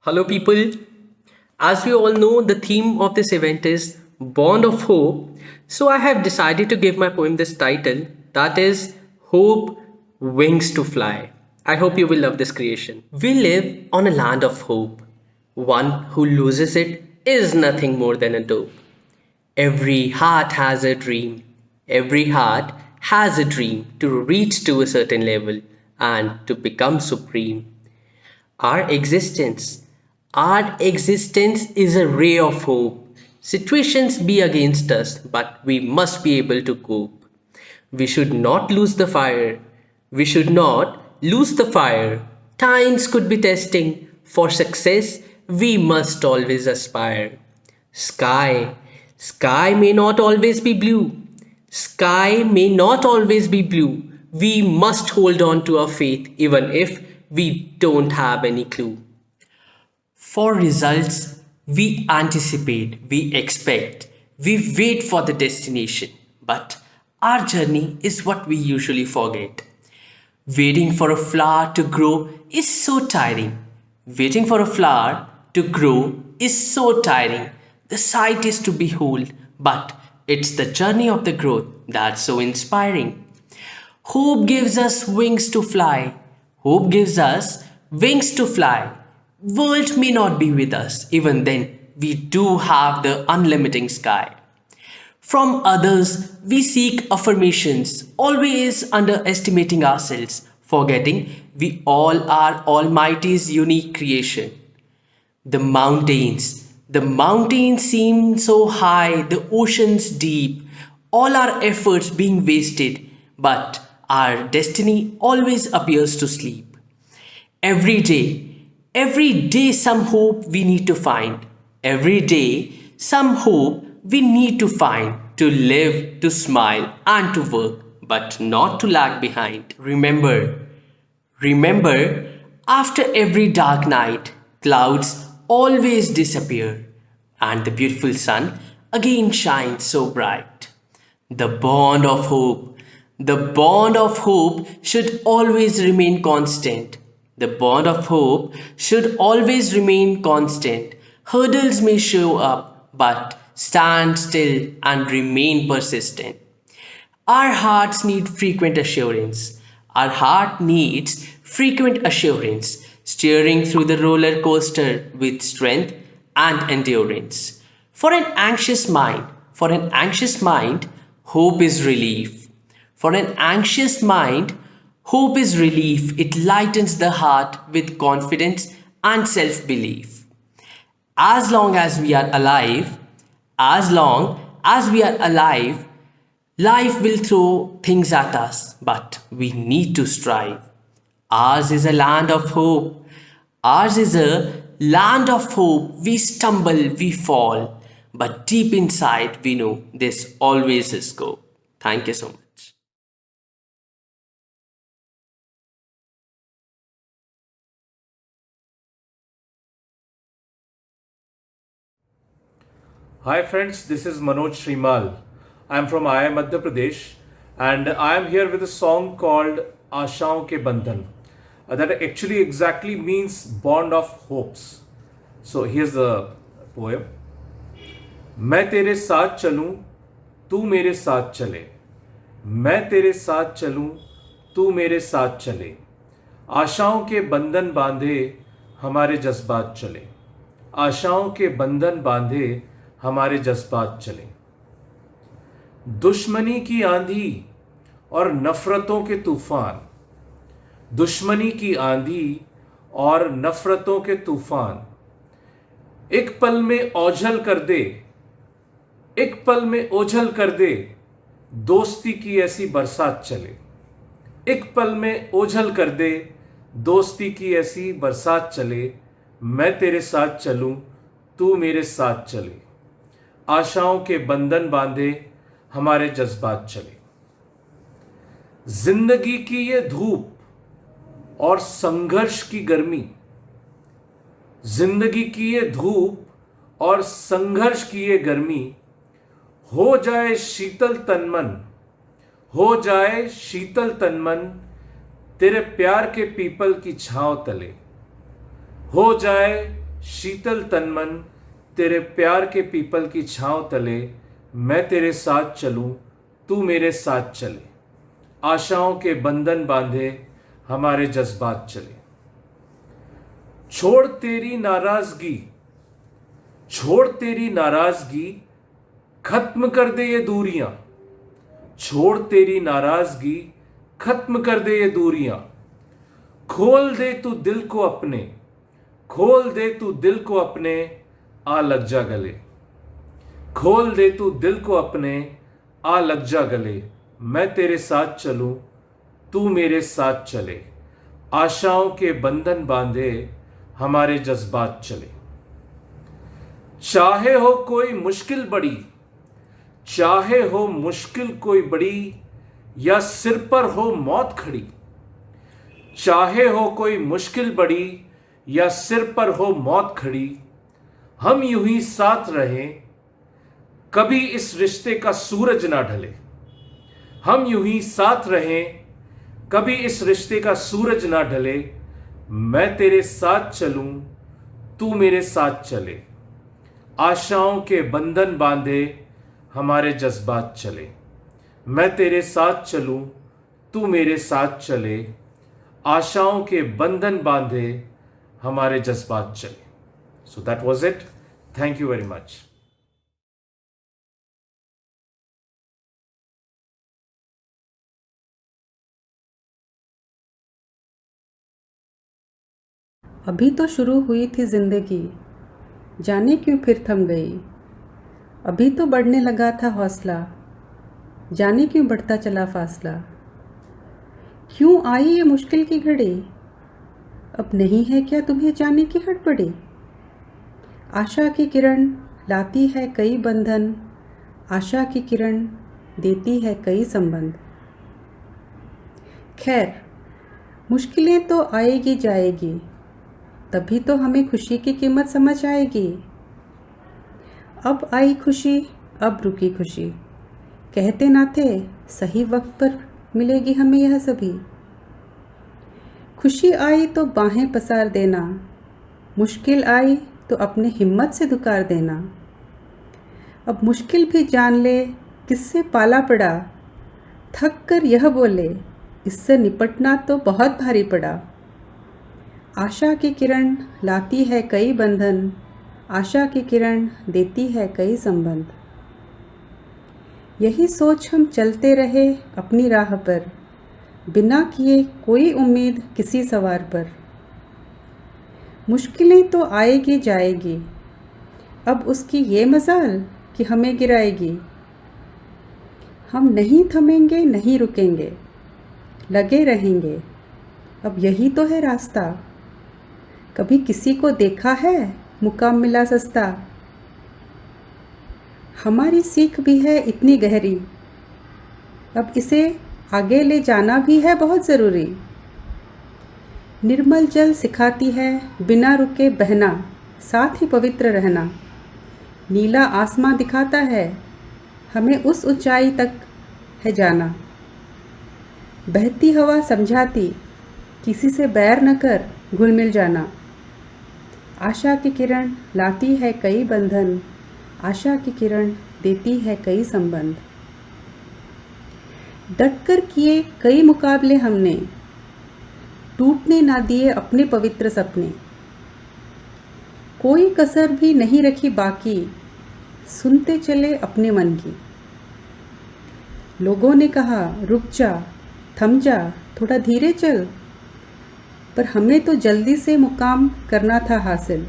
Hello, people. As we all know, the theme of this event is Bond of Hope. So, I have decided to give my poem this title, that is Hope Wings to Fly. I hope you will love this creation. We live on a land of hope. One who loses it is nothing more than a dope. Every heart has a dream. Every heart has a dream to reach to a certain level and to become supreme. Our existence. Our existence is a ray of hope. Situations be against us, but we must be able to cope. We should not lose the fire. We should not lose the fire. Times could be testing. For success, we must always aspire. Sky. Sky may not always be blue. Sky may not always be blue. We must hold on to our faith even if we don't have any clue. For results, we anticipate, we expect, we wait for the destination. But our journey is what we usually forget. Waiting for a flower to grow is so tiring. Waiting for a flower to grow is so tiring. The sight is to behold, but it's the journey of the growth that's so inspiring. Hope gives us wings to fly. Hope gives us wings to fly. World may not be with us, even then, we do have the unlimiting sky. From others, we seek affirmations, always underestimating ourselves, forgetting we all are Almighty's unique creation. The mountains seem so high, the oceans deep, all our efforts being wasted, but our destiny always appears to sleep. Every day, every day, some hope we need to find. Every day, some hope we need to find to live, to smile, and to work, but not to lag behind. Remember, after every dark night, clouds always disappear, and the beautiful sun again shines so bright. The bond of hope, the bond of hope should always remain constant. The bond of hope should always remain constant. Hurdles may show up, but stand still and remain persistent. Our hearts need frequent assurance. Our heart needs frequent assurance, steering through the roller coaster with strength and endurance. For an anxious mind, hope is relief. For an anxious mind, hope is relief. It lightens the heart with confidence and self belief. As long as we are alive, as long as we are alive, life will throw things at us, but we need to strive. Ours is a land of hope. Ours is a land of hope. We stumble, we fall, but deep inside we know there's always a scope. Thank you so much. Hi friends, this is Manoj Shrimal. I am from IIM Madhya Pradesh and I am here with a song called Aashaon Ke Bandhan that actually exactly means bond of hopes. So here's the poem. मैं तेरे साथ चलूं तू मेरे साथ चले मैं तेरे साथ चलूं तू मेरे साथ चले आशाओं के बंधन बांधे हमारे जज्बात चले आशाओं के बंधन बांधे हमारे जज्बात चले दुश्मनी की आंधी और नफरतों के तूफान दुश्मनी की आंधी और नफरतों के तूफान एक पल में ओझल कर दे एक पल में ओझल कर दे दोस्ती की ऐसी बरसात चले एक पल में ओझल कर दे दोस्ती की ऐसी बरसात चले मैं तेरे साथ चलूं तू मेरे साथ चले आशाओं के बंधन बांधे हमारे जज्बात चले जिंदगी की ये धूप और संघर्ष की गर्मी जिंदगी की ये धूप और संघर्ष की ये गर्मी हो जाए शीतल तनमन हो जाए शीतल तनमन तेरे प्यार के पीपल की छांव तले हो जाए शीतल तन मन तेरे प्यार के पीपल की छांव तले, मैं तेरे साथ चलूं तू मेरे साथ चले, आशाओं के बंधन बांधे हमारे जज्बात चले। छोड़ तेरी नाराजगी, छोड़ तेरी नाराजगी, खत्म कर दे ये दूरियां, छोड़ तेरी नाराजगी, खत्म कर दे ये दूरियां, खोल दे तू दिल को अपने, खोल दे तू दिल को अपने, आ लग जा गले, खोल दे तू दिल को अपने, आ लग जा गले, मैं तेरे साथ चलूं तू मेरे साथ चले, आशाओं के बंधन बांधे हमारे जज्बात चले। चाहे हो कोई मुश्किल बड़ी, चाहे हो मुश्किल कोई बड़ी, या सिर पर हो मौत खड़ी, चाहे हो कोई मुश्किल बड़ी या सिर पर हो मौत खड़ी, हम यूं ही साथ रहें, कभी इस रिश्ते का सूरज ना ढले, हम यूं ही साथ रहें, कभी इस रिश्ते का सूरज ना ढले, मैं तेरे साथ चलूं तू मेरे साथ चले, आशाओं के बंधन बांधे हमारे जज्बात चले, मैं तेरे साथ चलूं तू मेरे साथ चले, आशाओं के बंधन बांधे हमारे जज्बात चले। So that was it. Thank you very much. अभी तो शुरू हुई थी जिंदगी, जाने क्यों फिर थम गई। अभी तो बढ़ने लगा था हौसला, जाने क्यों बढ़ता चला फासला। क्यों आई ये मुश्किल की घड़ी, अब नहीं है क्या तुम्हें जाने की हड़बड़ी। आशा की किरण लाती है कई बंधन, आशा की किरण देती है कई संबंध। खैर, मुश्किलें तो आएगी जाएगी, तभी तो हमें खुशी की कीमत समझ आएगी। अब आई खुशी, अब रुकी खुशी, कहते ना थे सही वक्त पर मिलेगी हमें यह सभी। खुशी आई तो बाहें पसार देना, मुश्किल आई तो अपने हिम्मत से दुकार देना। अब मुश्किल भी जान ले किससे पाला पड़ा, थक कर यह बोले इससे निपटना तो बहुत भारी पड़ा। आशा की किरण लाती है कई बंधन, आशा की किरण देती है कई संबंध। यही सोच हम चलते रहे अपनी राह पर, बिना किए कोई उम्मीद किसी सवार पर। मुश्किलें तो आएगी जाएगी, अब उसकी ये मजाल कि हमें गिराएगी। हम नहीं थमेंगे नहीं रुकेंगे, लगे रहेंगे, अब यही तो है रास्ता। कभी किसी को देखा है मुकाम मिला सस्ता। हमारी सीख भी है इतनी गहरी, अब इसे आगे ले जाना भी है बहुत ज़रूरी। निर्मल जल सिखाती है बिना रुके बहना, साथ ही पवित्र रहना। नीला आसमां दिखाता है हमें उस ऊंचाई तक है जाना। बहती हवा समझाती किसी से बैर न कर घुल मिल जाना। आशा की किरण लाती है कई बंधन, आशा की किरण देती है कई संबंध। डटकर किए कई मुकाबले हमने, टूटने ना दिए अपने पवित्र सपने। कोई कसर भी नहीं रखी बाकी, सुनते चले अपने मन की। लोगों ने कहा रुक जा, थम जा, थोड़ा धीरे चल, पर हमें तो जल्दी से मुकाम करना था हासिल।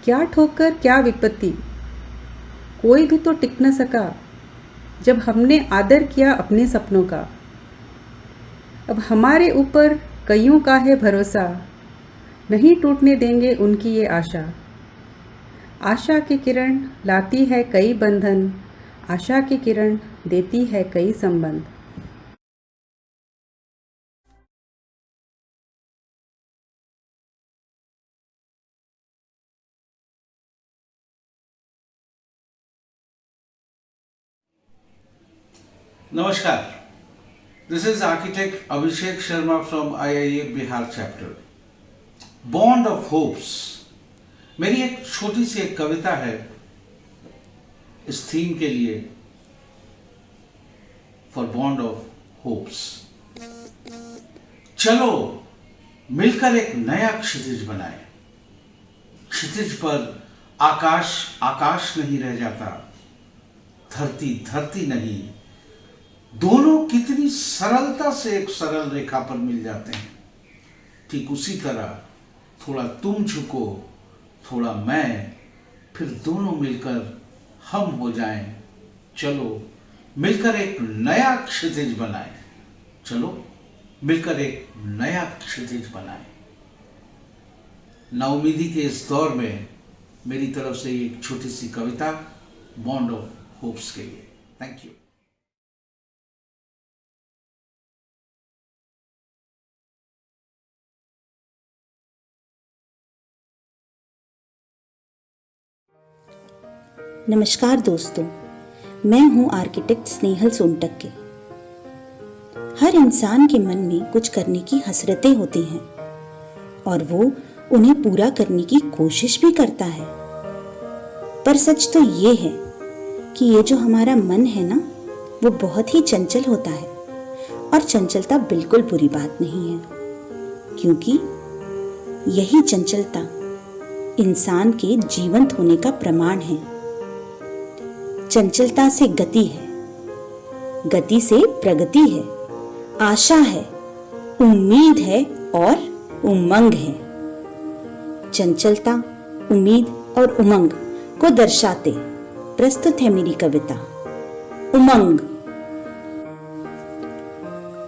क्या ठोकर क्या विपत्ति, कोई भी तो टिक न सका जब हमने आदर किया अपने सपनों का। अब हमारे ऊपर कईयों का है भरोसा, नहीं टूटने देंगे उनकी ये आशा। आशा की किरण लाती है कई बंधन, आशा की किरण देती है कई संबंध। Namaskar. This is architect Abhishek Sharma from IIA Bihar chapter. Bond of hopes मेरी एक छोटी सी एक कविता है इस थीम के लिए, फॉर बॉन्ड ऑफ होप्स। चलो मिलकर एक नया क्षितिज बनाए। क्षितिज पर आकाश आकाश नहीं रह जाता, धरती धरती नहीं, दोनों कितनी सरलता से एक सरल रेखा पर मिल जाते हैं। ठीक उसी तरह थोड़ा तुम झुको, थोड़ा मैं, फिर दोनों मिलकर हम हो जाएं। चलो मिलकर एक नया क्षितिज बनाएं। चलो मिलकर एक नया क्षितिज बनाएं। नाउमीदी के इस दौर में मेरी तरफ से एक छोटी सी कविता बॉन्ड ऑफ होप्स के लिए। Thank you. नमस्कार दोस्तों, मैं हूं आर्किटेक्ट स्नेहल सोनटक्के। हर इंसान के मन में कुछ करने की हसरतें होती हैं और वो उन्हें पूरा करने की कोशिश भी करता है। पर सच तो ये है कि ये जो हमारा मन है ना, वो बहुत ही चंचल होता है। और चंचलता बिल्कुल बुरी बात नहीं है, क्योंकि यही चंचलता इंसान के जीवंत होने का प्रमाण है। चंचलता से गति है, गति से प्रगति है, आशा है, उम्मीद है और उमंग है। चंचलता, उम्मीद और उमंग को दर्शाते प्रस्तुत है मेरी कविता उमंग।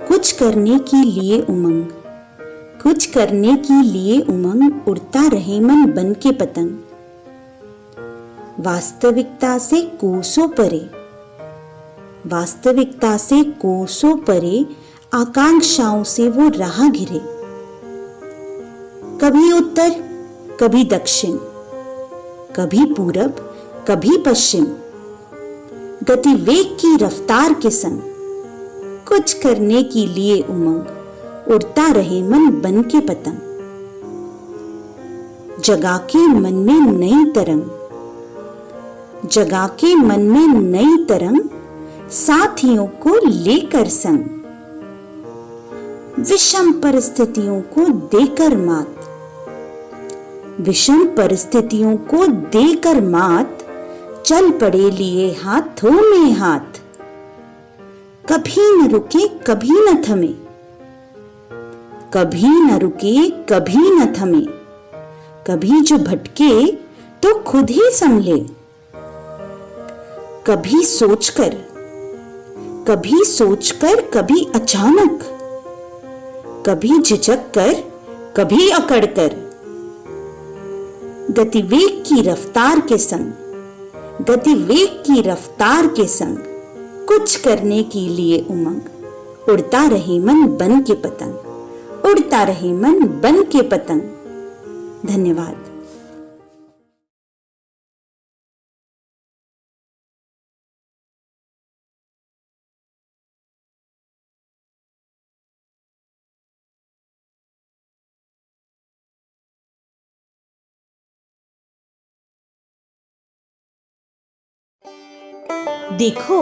कुछ करने के लिए उमंग, कुछ करने के लिए उमंग, उड़ता रहे मन बन के पतंग। वास्तविकता से कोसों परे, वास्तविकता से कोसों परे, आकांक्षाओं से वो राह घिरे। कभी उत्तर, कभी दक्षिण, कभी पूरब, कभी पश्चिम, गतिवेग की रफ्तार के संग। कुछ करने के लिए उमंग, उड़ता रहे मन बन के पतंग। जगा के मन में नई तरंग, जगा के मन में नई तरंग, साथियों को लेकर संग। विषम परिस्थितियों को देकर मात, विषम परिस्थितियों को देकर मात, चल पड़े लिए हाथों में हाथ। कभी न रुके कभी न थमे, कभी न रुके कभी न थमे। कभी जो भटके तो खुद ही संभले। कभी सोचकर, कभी सोचकर, कभी अचानक, कभी झिझक कर, कभी अकड़ कर। गतिवेग की रफ्तार के संग, गतिवेग की रफ्तार के संग। कुछ करने के लिए उमंग, उड़ता रहे मन बन के पतंग, उड़ता रहे मन बन के पतंग। धन्यवाद। देखो,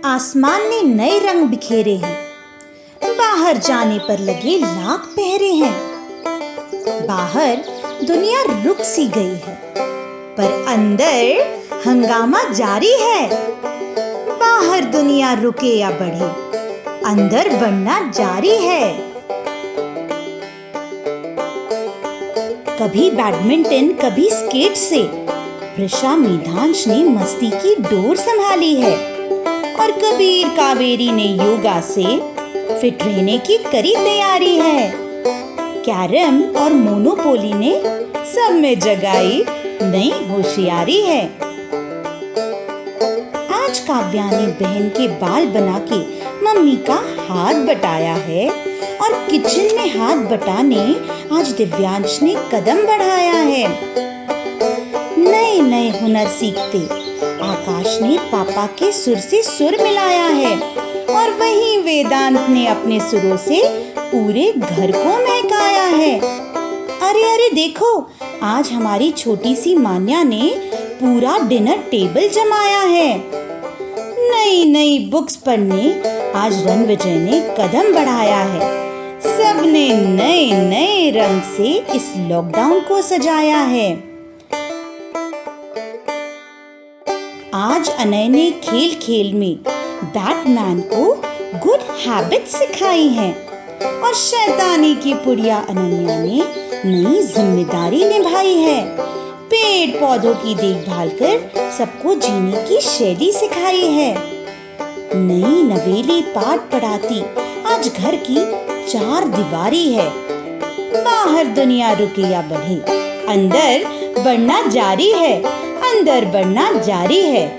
आसमान ने नए रंग बिखेरे हैं, बाहर जाने पर लगे लाख पहरे हैं। बाहर दुनिया रुक सी गई है, पर अंदर हंगामा जारी है। बाहर दुनिया रुके या बढ़े, अंदर बढ़ना जारी है। कभी बैडमिंटन, कभी स्केट से वृषा मेधांश ने मस्ती की डोर संभाली है, और कबीर कावेरी ने योगा से फिट रहने की करी तैयारी है। कैरम और मोनोपोली ने सब में जगाई नई होशियारी है। आज काव्यानी बहन के बाल बना के मम्मी का हाथ बटाया है, और किचन में हाथ बटाने आज दिव्यांश ने कदम बढ़ाया है। नए नए हुनर सीखते आकाश ने पापा के सुर से सुर मिलाया है, और वहीं वेदांत ने अपने सुरों से पूरे घर को महकाया है। अरे अरे देखो, आज हमारी छोटी सी मान्या ने पूरा डिनर टेबल जमाया है। नई नई बुक्स पढ़ने आज रणविजय ने कदम बढ़ाया है। सबने नए नए रंग से इस लॉकडाउन को सजाया है। आज अनय ने खेल खेल में बैटमैन को गुड हैबिट्स सिखाई हैं और शैतानी की पुड़िया अनन्या ने नई जिम्मेदारी निभाई है। पेड़ पौधों की देखभाल कर सबको जीने की शैली सिखाई है। नई नवेली पाठ पढ़ाती आज घर की 4 दीवारी है। बाहर दुनिया रुके या बढ़े, अंदर बढ़ना जारी है, अंदर बढ़ना जारी है।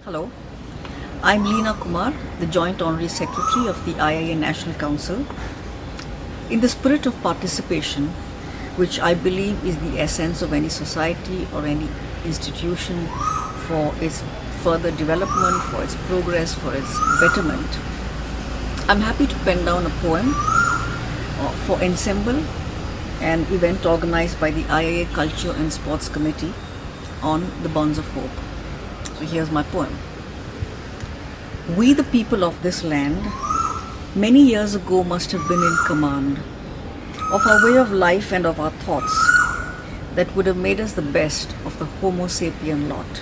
Hello, I'm Leena Kumar, the Joint Honorary Secretary of the IIA National Council. In the spirit of participation, which I believe is the essence of any society or any institution for its further development, for its progress, for its betterment, I'm happy to pen down a poem for Ensemble, an event organized by the IIA Culture and Sports Committee on the Bonds of Hope. So here's my poem. We the people of this land many years ago must have been in command of our way of life and of our thoughts that would have made us the best of the Homo sapien lot.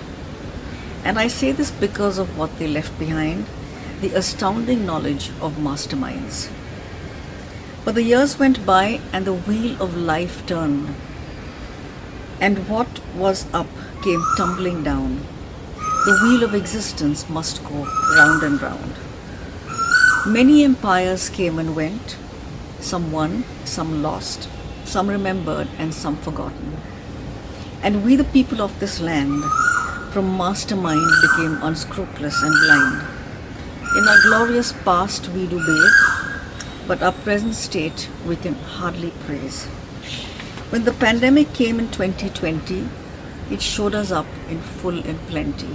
And I say this because of what they left behind, the astounding knowledge of masterminds. But the years went by and the wheel of life turned, and what was up came tumbling down. The wheel of existence must go round and round. Many empires came and went, some won, some lost, some remembered and some forgotten. And we the people of this land, from mastermind became unscrupulous and blind. In our glorious past we do bathe, but our present state we can hardly praise. When the pandemic came in 2020, it showed us up in full and plenty.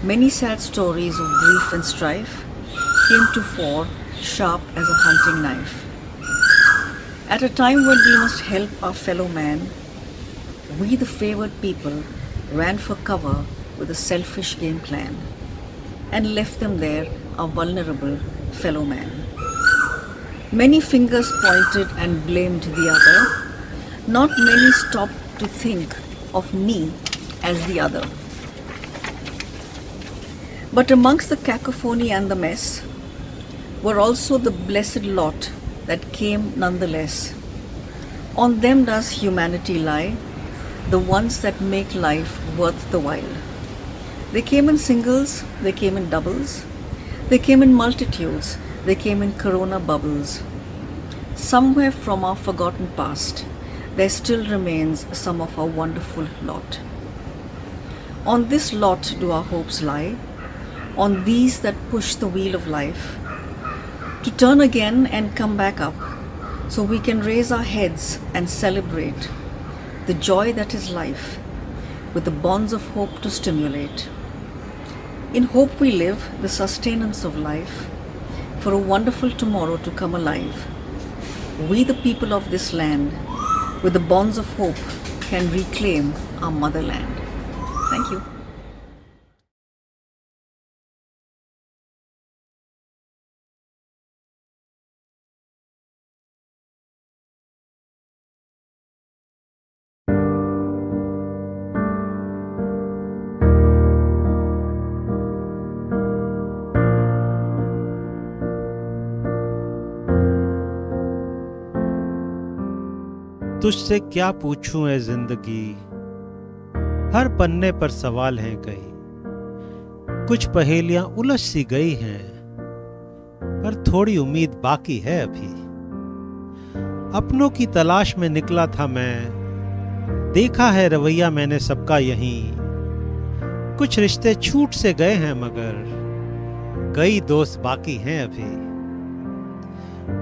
Many sad stories of grief and strife came to fore, sharp as a hunting knife. At a time when we must help our fellow man, we the favored people ran for cover with a selfish game plan and left them there, our vulnerable fellow man. Many fingers pointed and blamed the other. Not many stopped to think of me as the other. But amongst the cacophony and the mess were also the blessed lot that came nonetheless. On them does humanity lie, the ones that make life worth the while. They came in singles, they came in doubles, they came in multitudes, they came in corona bubbles. Somewhere from our forgotten past, there still remains some of our wonderful lot. On this lot do our hopes lie, on these that push the wheel of life, to turn again and come back up, so we can raise our heads and celebrate the joy that is life, with the bonds of hope to stimulate. In hope we live the sustenance of life, for a wonderful tomorrow to come alive. We the people of this land, with the bonds of hope, can reclaim our motherland. Thank you. तुझसे क्या पूछूं ए जिंदगी, हर पन्ने पर सवाल हैं कई, कुछ पहेलियां उलझ सी गई हैं, पर थोड़ी उम्मीद बाकी है अभी। अपनों की तलाश में निकला था मैं, देखा है रवैया मैंने सबका यहीं। कुछ रिश्ते छूट से गए हैं मगर कई दोस्त बाकी हैं अभी।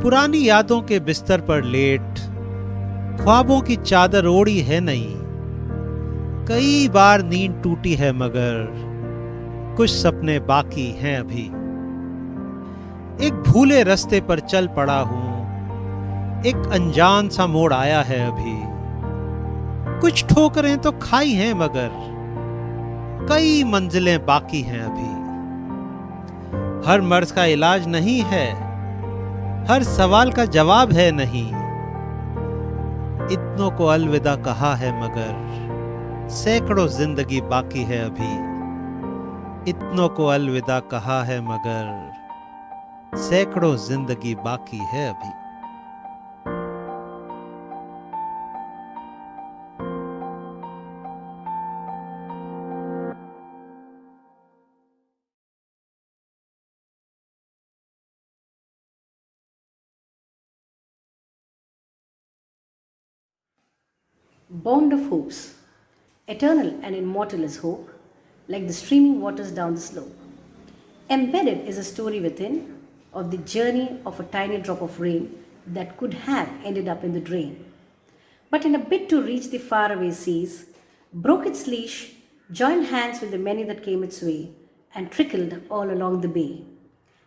पुरानी यादों के बिस्तर पर लेट ख्वाबों की चादर ओढ़ी है नहीं, कई बार नींद टूटी है मगर कुछ सपने बाकी हैं अभी। एक भूले रास्ते पर चल पड़ा हूं, एक अनजान सा मोड़ आया है अभी। कुछ ठोकरें तो खाई हैं मगर कई मंजिलें बाकी हैं अभी। हर मर्ज का इलाज नहीं है, हर सवाल का जवाब है नहीं। इतनों को अलविदा कहा है मगर सैकड़ों जिंदगी बाकी है अभी। इतनों को अलविदा कहा है मगर सैकड़ों जिंदगी बाकी है अभी। Bond of hopes. Eternal and immortal is hope, like the streaming waters down the slope. Embedded is a story within of the journey of a tiny drop of rain that could have ended up in the drain. But in a bid to reach the faraway seas, broke its leash, joined hands with the many that came its way, and trickled all along the bay.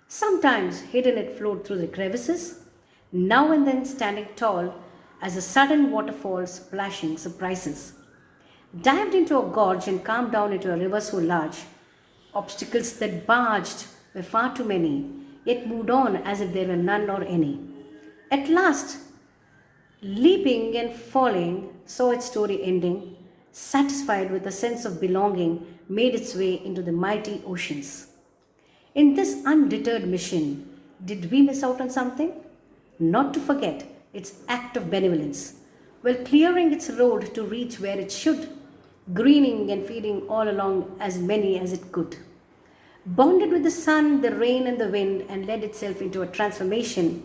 Sometimes hidden it flowed through the crevices, now and then standing tall as a sudden waterfall splashing surprises. Dived into a gorge and calmed down into a river so large, obstacles that barged were far too many, yet moved on as if there were none or any. At last, leaping and falling, saw its story ending, satisfied with a sense of belonging, made its way into the mighty oceans. In this undeterred mission, did we miss out on something? Not to forget its act of benevolence, while clearing its road to reach where it should, greening and feeding all along as many as it could. Bonded with the sun, the rain, and the wind, and led itself into a transformation,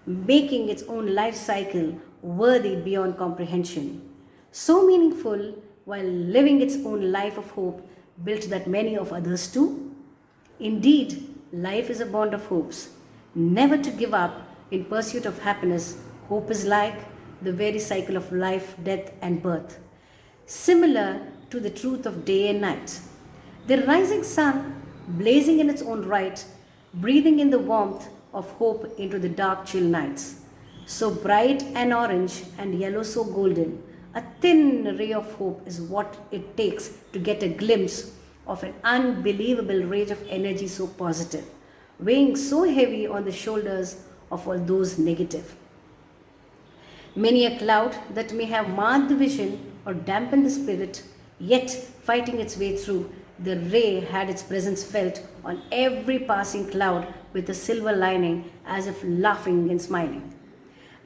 making its own life cycle worthy beyond comprehension. So meaningful, while living its own life of hope, built that many of others too. Indeed, life is a bond of hopes, never to give up in pursuit of happiness. Hope is like the very cycle of life, death, and birth, similar to the truth of day and night. The rising sun, blazing in its own right, breathing in the warmth of hope into the dark, chill nights. So bright and orange and yellow so golden, a thin ray of hope is what it takes to get a glimpse of an unbelievable rage of energy so positive, weighing so heavy on the shoulders of all those negative. Many a cloud that may have marred the vision or dampened the spirit, yet fighting its way through, the ray had its presence felt on every passing cloud with a silver lining as if laughing and smiling.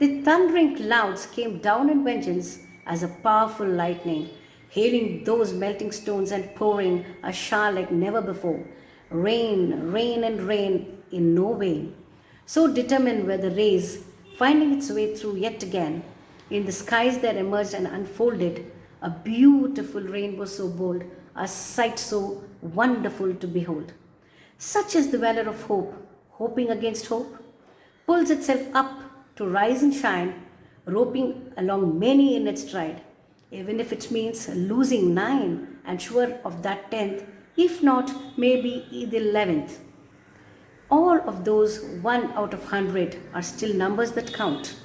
The thundering clouds came down in vengeance as a powerful lightning, hailing those melting stones and pouring a shower like never before. Rain, rain, and rain in no vain. So determined were the rays, finding its way through yet again. In the skies there emerged and unfolded a beautiful rainbow so bold, a sight so wonderful to behold. Such is the valor of hope, hoping against hope, pulls itself up to rise and shine, roping along many in its stride, even if it means losing 9 and sure of that 10th, if not maybe the 11th. All of those 1 out of 100 are still numbers that count.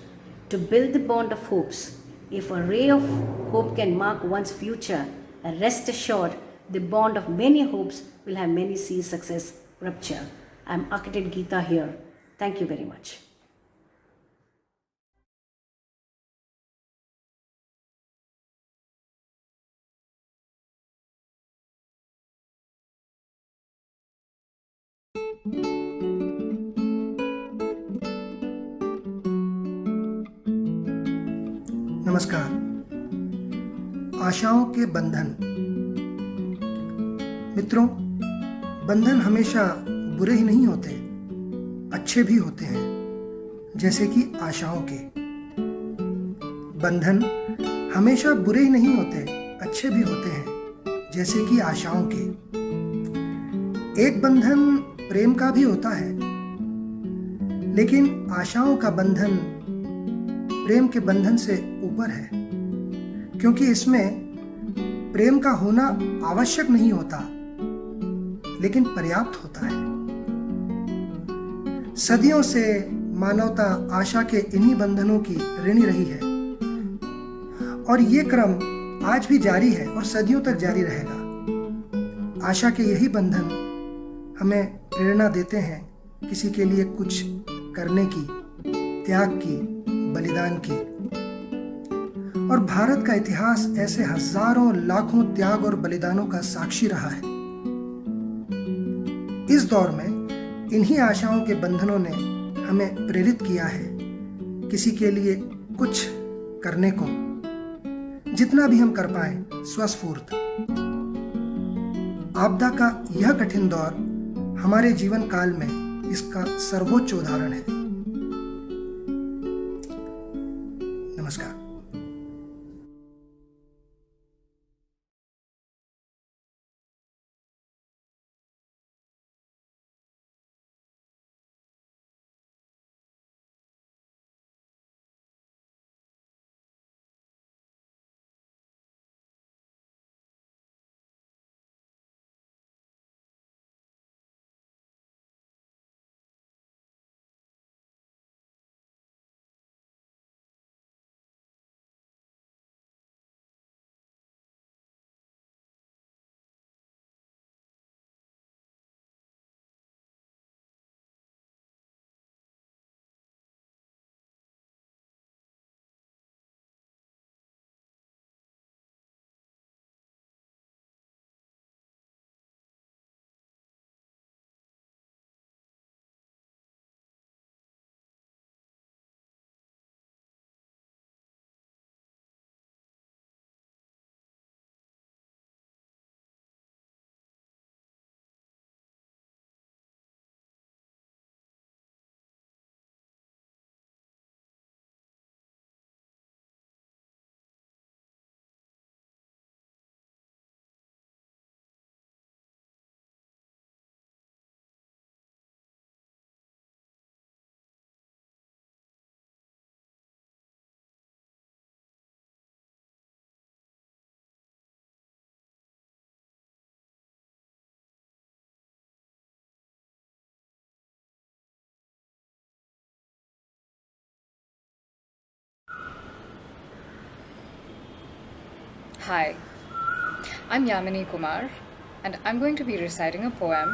To build the bond of hopes, if a ray of hope can mark one's future, rest assured the bond of many hopes will have many seas success rupture. I'm Architect Geeta here. Thank you very much. नमस्कार। आशाओं के बंधन। मित्रों, बंधन हमेशा बुरे ही नहीं होते, अच्छे भी होते हैं, जैसे कि आशाओं के। बंधन हमेशा बुरे ही नहीं होते, अच्छे भी होते हैं, जैसे कि आशाओं के। एक बंधन प्रेम का भी होता है, लेकिन आशाओं का बंधन प्रेम के बंधन से ऊपर ऊपर है, क्योंकि इसमें प्रेम का होना आवश्यक नहीं होता, लेकिन पर्याप्त होता है। सदियों से मानवता आशा के इन्हीं बंधनों की ऋणी रही है, और ये क्रम आज भी जारी है और सदियों तक जारी रहेगा। आशा के यही बंधन हमें प्रेरणा देते हैं किसी के लिए कुछ करने की, त्याग की, बलिदान की। और भारत का इतिहास ऐसे हजारों लाखों त्याग और बलिदानों का साक्षी रहा है। इस दौर में इन्हीं आशाओं के बंधनों ने हमें प्रेरित किया है किसी के लिए कुछ करने को, जितना भी हम कर पाए स्वस्फूर्त। आपदा का यह कठिन दौर हमारे जीवन काल में इसका सर्वोच्च उदाहरण है। नमस्कार। Hi, I'm Yamini Kumar, and I'm going to be reciting a poem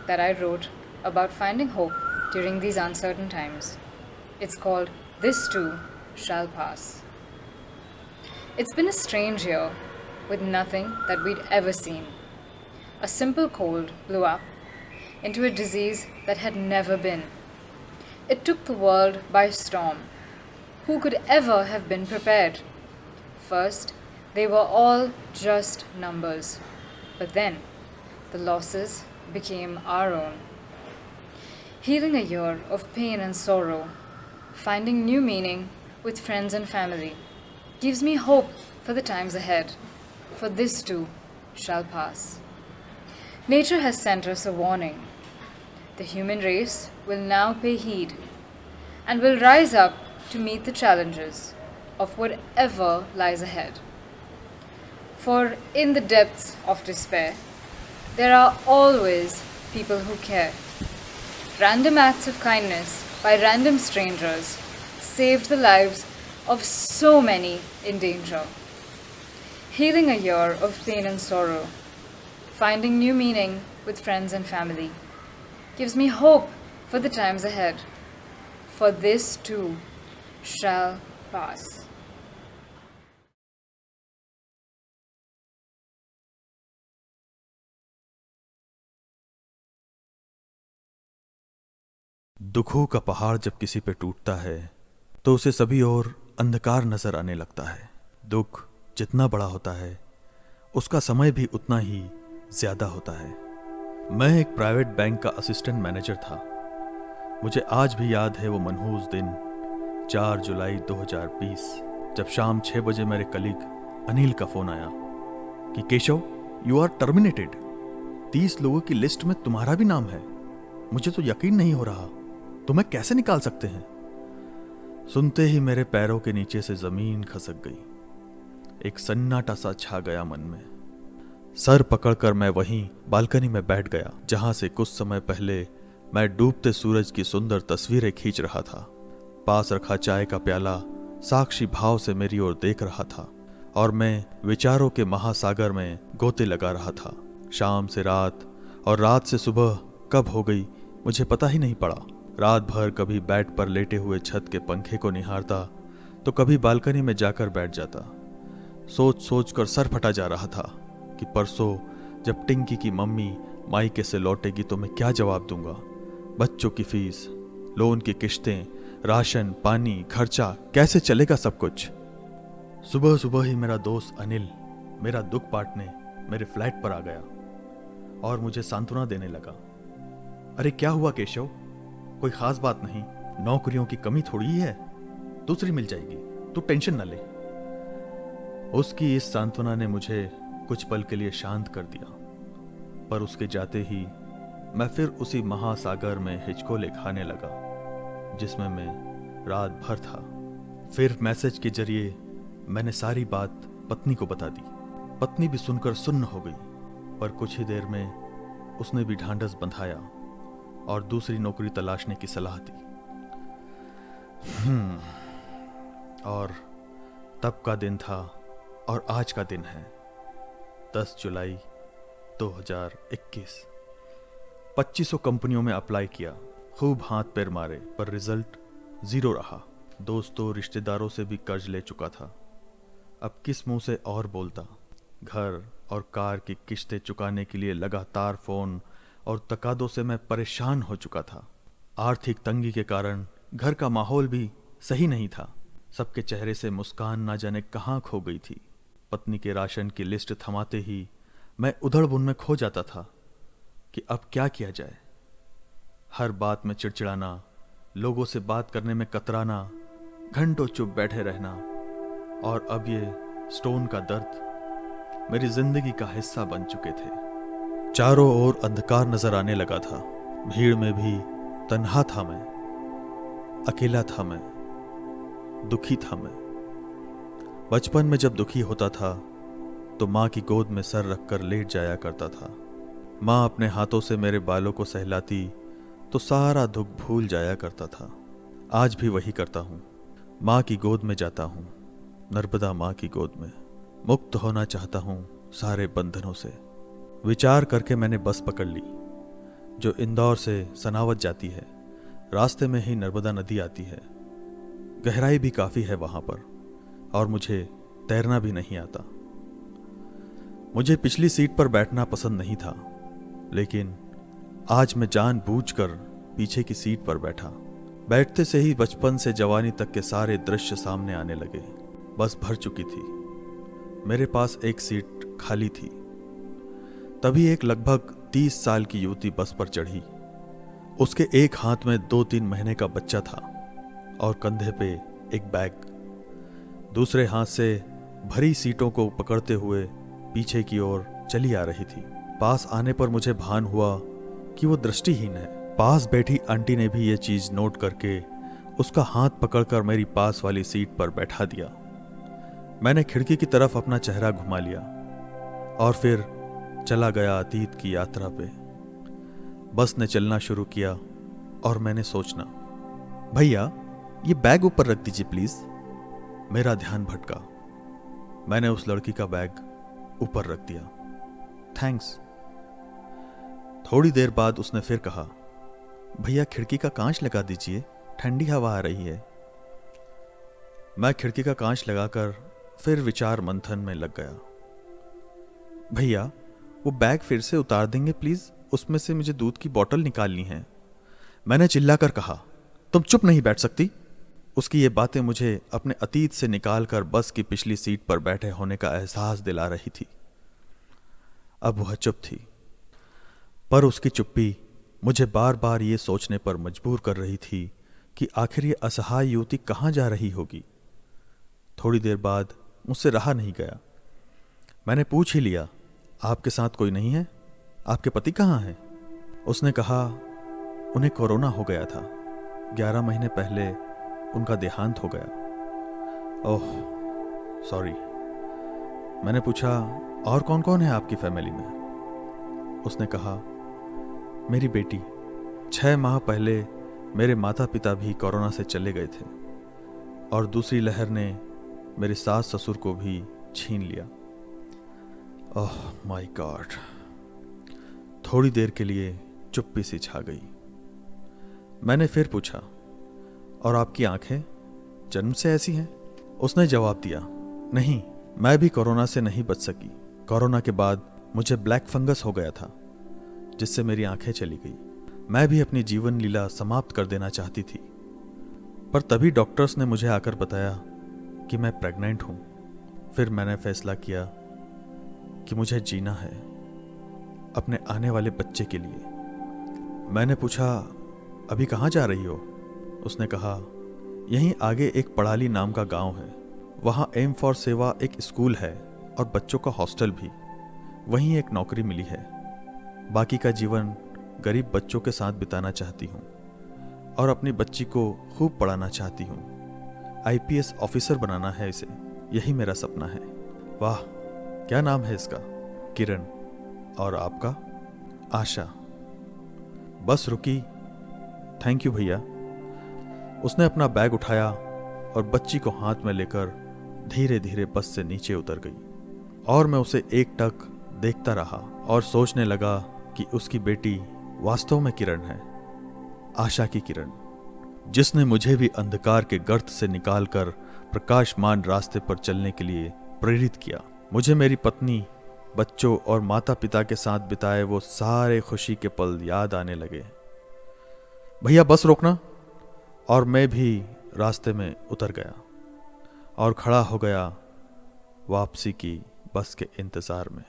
that I wrote about finding hope during these uncertain times. It's called This Too Shall Pass. It's been a strange year with nothing that we'd ever seen. A simple cold blew up into a disease that had never been. It took the world by storm. Who could ever have been prepared? First, they were all just numbers. But then, the losses became our own. Healing a year of pain and sorrow, finding new meaning with friends and family, gives me hope for the times ahead, for this too shall pass. Nature has sent us a warning. The human race will now pay heed and will rise up to meet the challenges of whatever lies ahead. For in the depths of despair, there are always people who care. Random acts of kindness by random strangers saved the lives of so many in danger. Healing a year of pain and sorrow, finding new meaning with friends and family, gives me hope for the times ahead. For this too shall pass. दुखों का पहाड़ जब किसी पे टूटता है तो उसे सभी ओर अंधकार नजर आने लगता है। दुख जितना बड़ा होता है उसका समय भी उतना ही ज्यादा होता है। मैं एक प्राइवेट बैंक का असिस्टेंट मैनेजर था। मुझे आज भी याद है वो मनहूस दिन 4 जुलाई 2020 जब शाम 6 बजे मेरे कलीग अनिल का फोन आया कि केशव, यू आर टर्मिनेटेड। 30 लोगों की लिस्ट में तुम्हारा भी नाम है। मुझे तो यकीन नहीं हो रहा, तुम्हें कैसे निकाल सकते हैं। सुनते ही मेरे पैरों के नीचे से जमीन खसक गई। एक सन्नाटा सा छा गया मन में। सर पकड़कर मैं वहीं बालकनी में बैठ गया जहां से कुछ समय पहले मैं डूबते सूरज की सुंदर तस्वीरें खींच रहा था। पास रखा चाय का प्याला साक्षी भाव से मेरी ओर देख रहा था और मैं विचारों के महासागर में गोते लगा रहा था। शाम से रात और रात से सुबह कब हो गई मुझे पता ही नहीं पड़ा। रात भर कभी बेड पर लेटे हुए छत के पंखे को निहारता तो कभी बालकनी में जाकर बैठ जाता। सोच सोच कर सर फटा जा रहा था कि परसों जब टिंकी की मम्मी मायके से लौटेगी तो मैं क्या जवाब दूंगा। बच्चों की फीस, लोन की किश्तें, राशन पानी, खर्चा, कैसे चलेगा सब कुछ। सुबह सुबह ही मेरा दोस्त अनिल मेरा दुख बांटने मेरे फ्लैट पर आ गया और मुझे सांत्वना देने लगा। अरे क्या हुआ केशव, कोई खास बात नहीं, नौकरियों की कमी थोड़ी ही है, दूसरी मिल जाएगी, तू टेंशन न ले। उसकी इस सांत्वना ने मुझे कुछ पल के लिए शांत कर दिया, पर उसके जाते ही मैं फिर उसी महासागर में हिचकोले खाने लगा जिसमें मैं रात भर था। फिर मैसेज के जरिए मैंने सारी बात पत्नी को बता दी। पत्नी भी सुनकर सुन्न हो गई, पर कुछ ही देर में उसने भी ढांढस बंधाया और दूसरी नौकरी तलाशने की सलाह दी। और तब का दिन था और आज का दिन है 10 जुलाई 2021। 2500 कंपनियों में अप्लाई किया, खूब हाथ पैर मारे, पर रिजल्ट 0 रहा। दोस्तों रिश्तेदारों से भी कर्ज ले चुका था, अब किस मुंह से और बोलता। घर और कार की किश्तें चुकाने के लिए लगातार फोन और तकादों से मैं परेशान हो चुका था। आर्थिक तंगी के कारण घर का माहौल भी सही नहीं था। सबके चेहरे से मुस्कान ना जाने कहाँ खो गई थी। पत्नी के राशन की लिस्ट थमाते ही मैं उधड़-बुन में खो जाता था कि अब क्या किया जाए। हर बात में चिड़चिड़ाना, लोगों से बात करने में कतराना, घंटों चुप बैठे रहना और अब ये स्टोन का दर्द मेरी जिंदगी का हिस्सा बन चुके थे। चारों ओर अंधकार नजर आने लगा था। भीड़ में भी तन्हा था मैं, अकेला था मैं, दुखी था मैं। बचपन में जब दुखी होता था तो माँ की गोद में सर रखकर लेट जाया करता था। माँ अपने हाथों से मेरे बालों को सहलाती तो सारा दुख भूल जाया करता था। आज भी वही करता हूँ, माँ की गोद में जाता हूँ, नर्मदा माँ की गोद में। मुक्त होना चाहता हूँ सारे बंधनों से। विचार करके मैंने बस पकड़ ली जो इंदौर से सनावत जाती है। रास्ते में ही नर्मदा नदी आती है। गहराई भी काफ़ी है वहाँ पर और मुझे तैरना भी नहीं आता। मुझे पिछली सीट पर बैठना पसंद नहीं था, लेकिन आज मैं जानबूझकर पीछे की सीट पर बैठा। बैठते से ही बचपन से जवानी तक के सारे दृश्य सामने आने लगे। बस भर चुकी थी, मेरे पास एक सीट खाली थी। तभी एक लगभग 30 साल की युवती बस पर चढ़ी। उसके एक हाथ में 2-3 महीने का बच्चा था और कंधे पे एक बैग। दूसरे हाथ से भरी सीटों को पकड़ते हुए पीछे की ओर चली आ रही थी। पास आने पर मुझे भान हुआ कि वो दृष्टिहीन है। पास बैठी आंटी ने भी ये चीज नोट करके उसका हाथ पकड़कर मेरी पास वाली सीट पर बैठा दिया। मैंने खिड़की की तरफ अपना चेहरा घुमा लिया और फिर चला गया अतीत की यात्रा पे। बस ने चलना शुरू किया और मैंने सोचना, भैया ये बैग ऊपर रख दीजिए प्लीज। मेरा ध्यान भटका। मैंने उस लड़की का बैग ऊपर रख दिया। थैंक्स। थोड़ी देर बाद उसने फिर कहा, भैया खिड़की का कांच लगा दीजिए, ठंडी हवा आ रही है। मैं खिड़की का कांच लगाकर फिर विचार मंथन में लग गया। भैया वो बैग फिर से उतार देंगे प्लीज, उसमें से मुझे दूध की बोतल निकालनी है। मैंने चिल्लाकर कहा, तुम चुप नहीं बैठ सकती। उसकी ये बातें मुझे अपने अतीत से निकालकर बस की पिछली सीट पर बैठे होने का एहसास दिला रही थी। अब वह चुप थी, पर उसकी चुप्पी मुझे बार बार ये सोचने पर मजबूर कर रही थी कि आखिर ये असहाय युवती कहाँ जा रही होगी। थोड़ी देर बाद मुझसे रहा नहीं गया। मैंने पूछ ही लिया, आपके साथ कोई नहीं है? आपके पति कहाँ हैं? उसने कहा, उन्हें कोरोना हो गया था। 11 महीने पहले उनका देहांत हो गया। Oh sorry. मैंने पूछा, और कौन कौन है आपकी फैमिली में? उसने कहा, मेरी बेटी। 6 माह पहले मेरे माता पिता भी कोरोना से चले गए थे और दूसरी लहर ने मेरे सास ससुर को भी छीन लिया। Oh my God. थोड़ी देर के लिए चुप्पी सी छा गई। मैंने फिर पूछा, और आपकी आंखें जन्म से ऐसी हैं? उसने जवाब दिया, नहीं, मैं भी कोरोना से नहीं बच सकी। कोरोना के बाद मुझे ब्लैक फंगस हो गया था, जिससे मेरी आंखें चली गई। मैं भी अपनी जीवन लीला समाप्त कर देना चाहती थी, पर तभी डॉक्टर्स ने मुझे आकर बताया कि मैं प्रेग्नेंट हूं। फिर मैंने फैसला किया कि मुझे जीना है अपने आने वाले बच्चे के लिए। मैंने पूछा, अभी कहाँ जा रही हो? उसने कहा, यहीं आगे एक पड़ाली नाम का गांव है, वहाँ एम फॉर सेवा एक स्कूल है और बच्चों का हॉस्टल भी। वहीं एक नौकरी मिली है। बाकी का जीवन गरीब बच्चों के साथ बिताना चाहती हूँ और अपनी बच्ची को खूब पढ़ाना चाहती हूँ। IPS ऑफिसर बनाना है इसे, यही मेरा सपना है। वाह, क्या नाम है इसका? किरण। और आपका? आशा। बस रुकी। थैंक यू भैया। उसने अपना बैग उठाया और बच्ची को हाथ में लेकर धीरे धीरे बस से नीचे उतर गई और मैं उसे एकटक देखता रहा और सोचने लगा कि उसकी बेटी वास्तव में किरण है, आशा की किरण, जिसने मुझे भी अंधकार के गर्त से निकालकर प्रकाशमान रास्ते पर चलने के लिए प्रेरित किया। मुझे मेरी पत्नी, बच्चों और माता पिता के साथ बिताए वो सारे खुशी के पल याद आने लगे। भैया बस रोकना। और मैं भी रास्ते में उतर गया और खड़ा हो गया वापसी की बस के इंतजार में।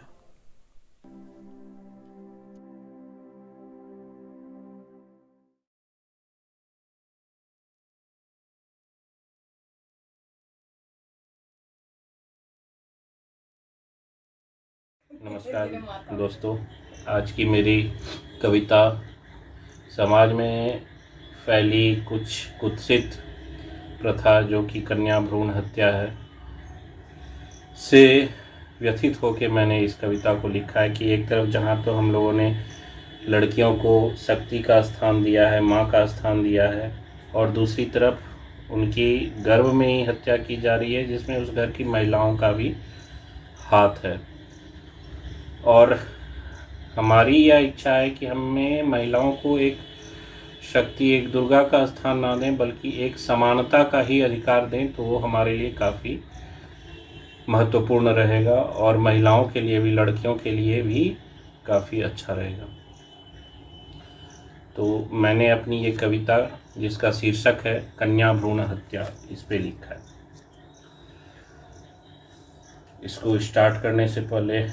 नमस्कार दोस्तों, आज की मेरी कविता समाज में फैली कुछ कुत्सित प्रथा जो कि कन्या भ्रूण हत्या है से व्यथित होकर मैंने इस कविता को लिखा है कि एक तरफ जहाँ तो हम लोगों ने लड़कियों को शक्ति का स्थान दिया है, माँ का स्थान दिया है, और दूसरी तरफ उनकी गर्भ में ही हत्या की जा रही है जिसमें उस घर की महिलाओं का भी हाथ है। और हमारी यह इच्छा है कि हमें महिलाओं को एक शक्ति, एक दुर्गा का स्थान ना दें बल्कि एक समानता का ही अधिकार दें, तो वो हमारे लिए काफ़ी महत्वपूर्ण रहेगा और महिलाओं के लिए भी, लड़कियों के लिए भी काफ़ी अच्छा रहेगा। तो मैंने अपनी ये कविता जिसका शीर्षक है कन्या भ्रूण हत्या, इस पे लिखा है। इसको स्टार्ट करने से पहले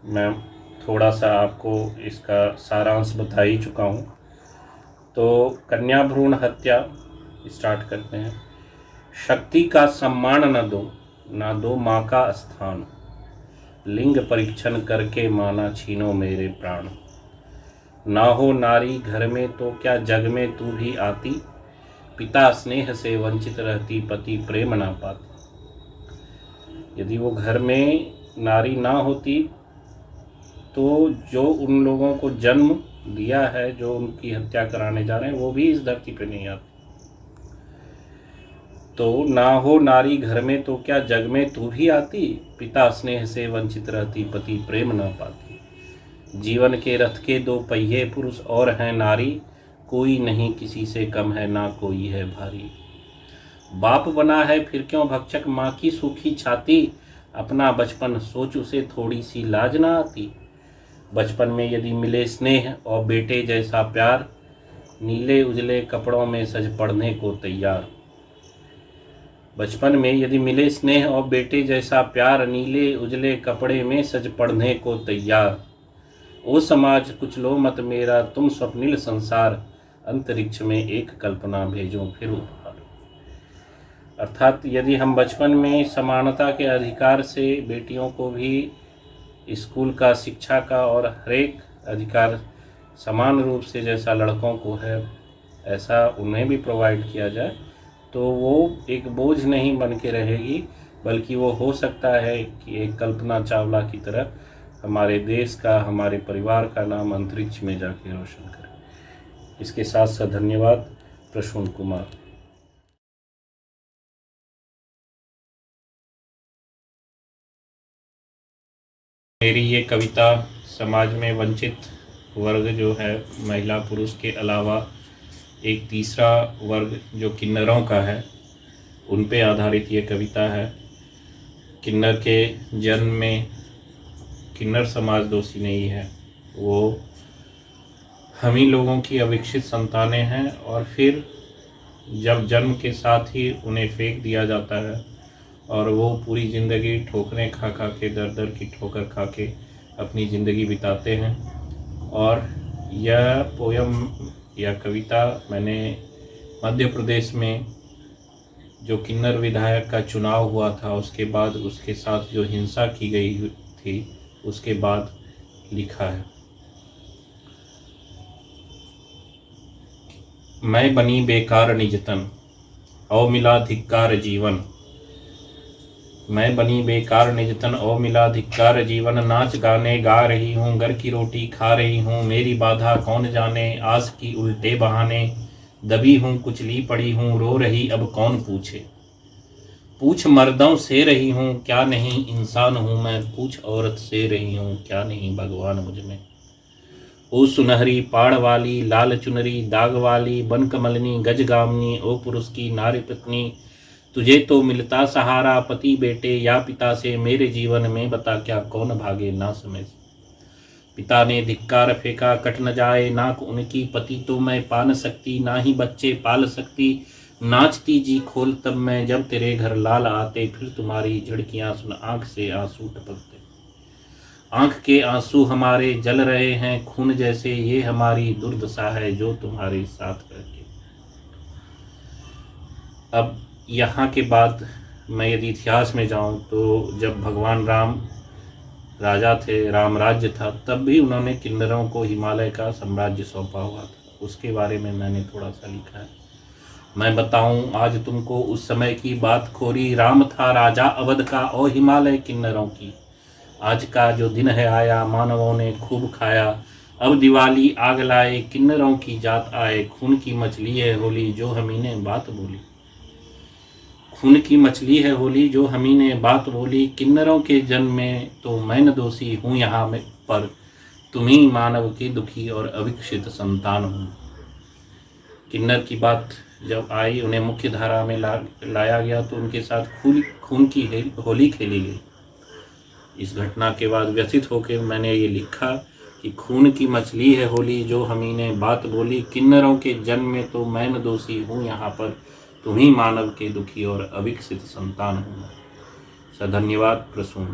मैं थोड़ा सा आपको इसका सारांश बता ही चुका हूँ। तो कन्या भ्रूण हत्या स्टार्ट करते हैं। शक्ति का सम्मान न दो माँ का स्थान, लिंग परीक्षण करके माना छीनो मेरे प्राण। ना हो नारी घर में तो क्या जग में तू भी आती, पिता स्नेह से वंचित रहती पति प्रेम ना पाती। यदि वो घर में नारी ना होती तो जो उन लोगों को जन्म दिया है, जो उनकी हत्या कराने जा रहे हैं, वो भी इस धरती पे नहीं आते। तो ना हो नारी घर में तो क्या जग में तू भी आती, पिता स्नेह से वंचित रहती पति प्रेम न पाती। जीवन के रथ के 2 पहिए पुरुष और हैं नारी, कोई नहीं किसी से कम है ना कोई है भारी। बाप बना है फिर क्यों भक्षक माँ की सूखी छाती, अपना बचपन सोच उसे थोड़ी सी लाज ना आती। बचपन में यदि मिले स्नेह और बेटे जैसा प्यार, नीले उजले कपड़ों में सज पढ़ने को तैयार। बचपन में यदि मिले स्नेह और बेटे जैसा प्यार, नीले उजले कपड़े में सज पढ़ने को तैयार। ओ समाज कुछ लो मत मेरा तुम स्वप्निल संसार, अंतरिक्ष में एक कल्पना भेजो फिर उपहार। अर्थात यदि हम बचपन में समानता के अधिकार से बेटियों को भी स्कूल का, शिक्षा का और हरेक अधिकार समान रूप से जैसा लड़कों को है ऐसा उन्हें भी प्रोवाइड किया जाए, तो वो एक बोझ नहीं बन के रहेगी, बल्कि वो हो सकता है कि एक कल्पना चावला की तरह हमारे देश का, हमारे परिवार का नाम अंतरिक्ष में जाके रोशन करे। इसके साथ साथ धन्यवाद प्रसून कुमार। मेरी ये कविता समाज में वंचित वर्ग जो है, महिला पुरुष के अलावा एक तीसरा वर्ग जो किन्नरों का है, उन पे आधारित ये कविता है। किन्नर के जन्म में किन्नर समाज दोषी नहीं है, वो हम ही लोगों की अविकसित संतानें हैं, और फिर जब जन्म के साथ ही उन्हें फेंक दिया जाता है और वो पूरी ज़िंदगी ठोकरें खा खा के, दर दर की ठोकर खा के अपनी ज़िंदगी बिताते हैं। और यह पोयम या कविता मैंने मध्य प्रदेश में जो किन्नर विधायक का चुनाव हुआ था, उसके बाद उसके साथ जो हिंसा की गई थी, उसके बाद लिखा है। मैं बनी बेकार निजतन, औ मिला धिक्कार जीवन। मैं बनी बेकार निजतन, औ मिला धिक्कार जीवन। नाच गाने गा रही हूँ, घर की रोटी खा रही हूँ, मेरी बाधा कौन जाने, आस की उल्टे बहाने। दबी हूँ, कुचली पड़ी हूँ, रो रही अब कौन पूछे। पूछ मर्दों से रही हूँ, क्या नहीं इंसान हूँ मैं। पूछ औरत से रही हूँ, क्या नहीं भगवान मुझ में। ओ सुनहरी पाड़ वाली, लाल चुनरी दाग वाली, बन कमलनी गजगामनी, ओ पुरुष की नारी पत्नी। तुझे तो मिलता सहारा पति बेटे या पिता से, मेरे जीवन में बता क्या कौन भागे ना समय से। पिता ने धिक्कार फेंका, कट न जाए नाक उनकी, पति तो मैं पा न सकती, ना ही बच्चे पाल सकती। नाचती जी खोल तब मैं, जब तेरे घर लाल आते, फिर तुम्हारी झड़कियां सुन आंख से आंसू टपकते। आंख के आंसू हमारे जल रहे हैं खून जैसे, ये हमारी दुर्दशा है जो तुम्हारे साथ रहती। अब यहाँ के बाद मैं यदि इतिहास में जाऊँ तो जब भगवान राम राजा थे, राम राज्य था, तब भी उन्होंने किन्नरों को हिमालय का साम्राज्य सौंपा हुआ था। उसके बारे में मैंने थोड़ा सा लिखा है। मैं बताऊं आज तुमको उस समय की बात खोरी, राम था राजा अवध का और हिमालय किन्नरों की। आज का जो दिन है आया, मानवों ने खूब खाया, अब दिवाली आग लाए, किन्नरों की जात आए। खून की मछली है होली जो हमी ने बात बोली। खून की मछली है होली जो हमी ने बात बोली। किन्नरों के जन्म में तो मैं न दोषी हूँ यहाँ में, पर तुम ही मानव के दुखी और अविकसित संतान हूँ। किन्नर की बात जब आई, उन्हें मुख्य धारा में लाया गया तो उनके साथ खून की होली खेली गई। इस घटना के बाद व्यथित होकर मैंने ये लिखा कि खून की मछली है होली जो हमी ने बात बोली। किन्नरों के जन्म में तो मैं न दोषी हूँ यहाँ पर, तुम ही मानव के दुखी और अविकसित संतान हूँ। धन्यवाद प्रसून।